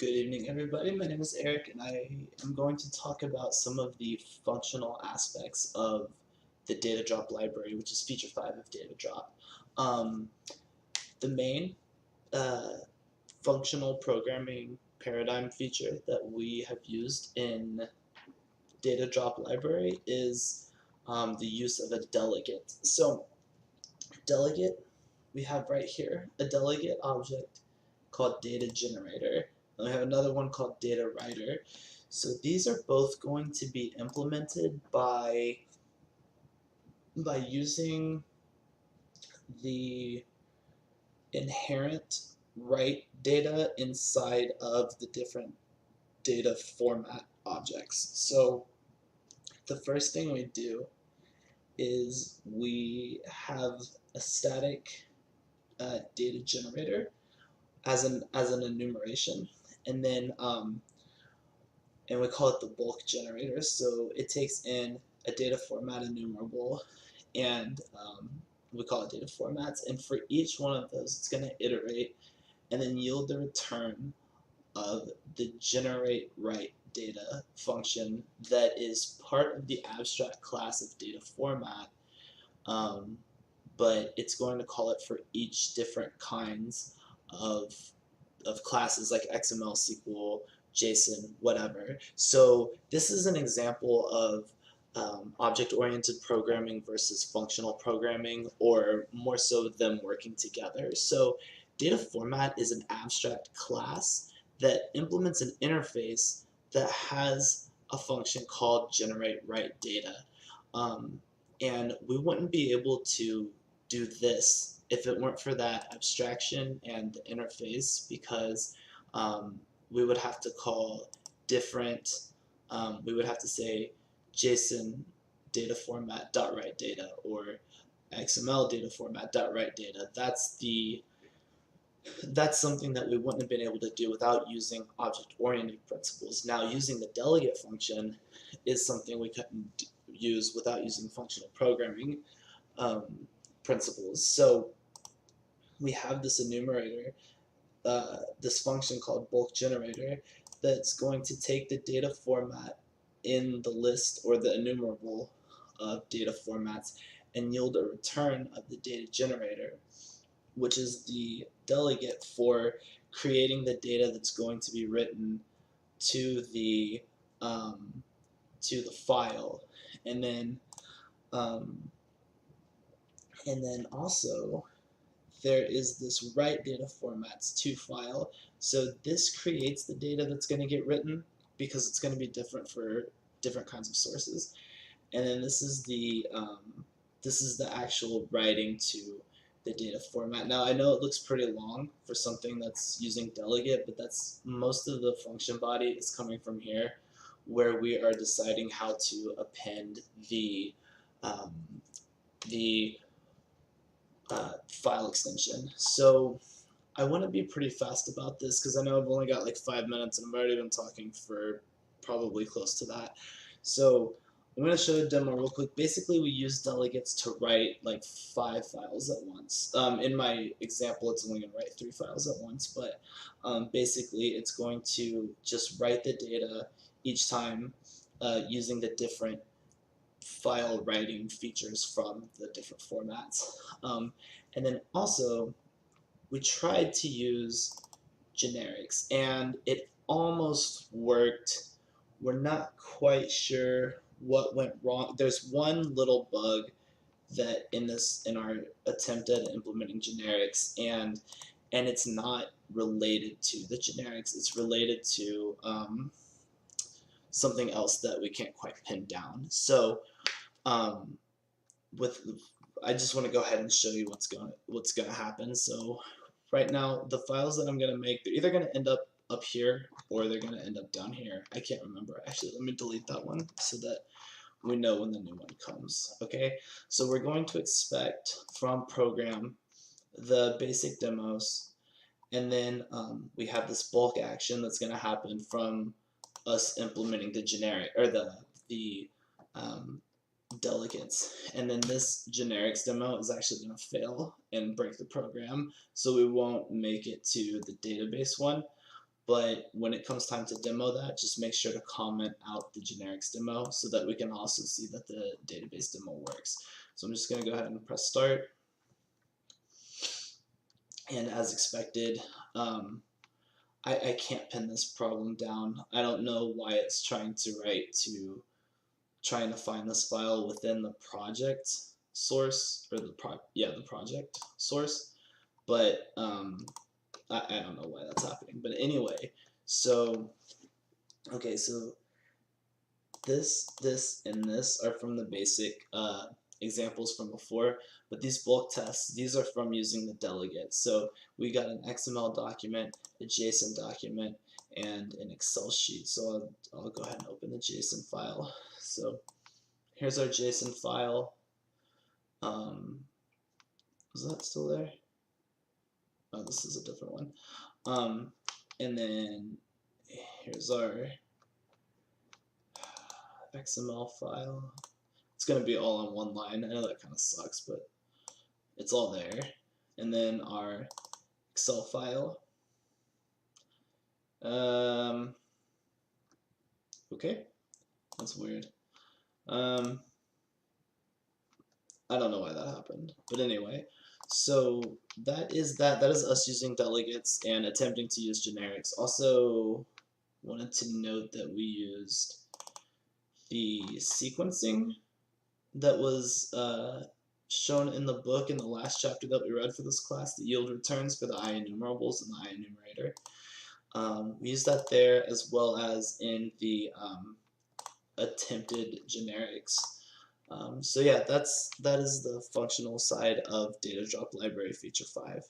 Good evening, everybody. My name is Eric, and I am going to talk about some of the functional aspects of the DataDrop library, which is feature 5 of DataDrop. Um, the main uh, functional programming paradigm feature that we have used in DataDrop library is the use of a delegate. So, delegate, we have right here a delegate object called data generator. And we have another one called data writer. So these are both going to be implemented by using the inherent write data inside of the different data format objects. So the first thing we do is we have a static data generator as an enumeration, and then and we call it the bulk generator. So it takes in a data format enumerable, and we call it data formats. And for each one of those, it's going to iterate and then yield the return of the generate write data function that is part of the abstract class of data format. But it's going to call it for each different kinds of classes like XML, SQL, JSON, whatever. So this is an example of object-oriented programming versus functional programming, or more so them working together. So data format is an abstract class that implements an interface that has a function called generate write data. And we wouldn't be able to do this if it weren't for that abstraction and the interface, because we would have to call different, we would have to say JSON data format dot write data or XML data format dot write data. That's something that we wouldn't have been able to do without using object-oriented principles. Now, using the delegate function is something we couldn't use without using functional programming principles. So we have this enumerator, this function called bulk generator, that's going to take the data format in the list or the enumerable of data formats and yield a return of the data generator, which is the delegate for creating the data that's going to be written to the file, and then also there is this write data formats to file. So this creates the data that's going to get written, because it's going to be different for different kinds of sources. And then this is the actual writing to the data format. Now I know it looks pretty long for something that's using delegate, but that's most of the function body is coming from here, where we are deciding how to append the file extension. So I want to be pretty fast about this because I know I've only got like 5 minutes and I've already been talking for probably close to that. So I'm going to show a demo real quick. Basically, we use delegates to write like 5 files at once. In my example, it's only going to write 3 files at once, but basically it's going to just write the data each time using the different file writing features from the different formats. And then also, we tried to use generics, and it almost worked. We're not quite sure what went wrong. There's one little bug that in our attempt at implementing generics, and it's not related to the generics. It's related to something else that we can't quite pin down. So I just want to go ahead and show you what's going to happen. So right now, the files that I'm going to make, they're either going to end up here or they're going to end up down here. I can't remember. Actually, let me delete that one so that we know when the new one comes. Okay, so we're going to expect from program the basic demos, and then we have this bulk action that's going to happen from us implementing the generic, or the delegates, and then this generics demo is actually going to fail and break the program, so we won't make it to the database one. but when it comes time to demo that, just make sure to comment out the generics demo so that we can also see that the database demo works. So I'm just going to go ahead and press start. And as expected, I can't pin this problem down. I don't know why it's trying to find this file within the project source, or the project source, but I don't know why that's happening. But anyway, so okay, so this, and this are from the basic examples from before, but these bulk tests, these are from using the delegate. So we got an XML document, a JSON document, and an Excel sheet. So I'll go ahead and open the JSON file. So here's our JSON file. Is that still there? Oh, this is a different one. And then here's our XML file. It's going to be all on one line. I know that kind of sucks, but it's all there. And then our Excel file. Okay, that's weird. I don't know why that happened, but anyway, so that is us using delegates and attempting to use generics. Also wanted to note that we used the sequencing that was shown in the book in the last chapter that we read for this class, the yield returns for the IEnumerables and the IEnumerator. We used that there as well as in the attempted generics. So yeah, that is the functional side of DataDropLibrary Feature 5.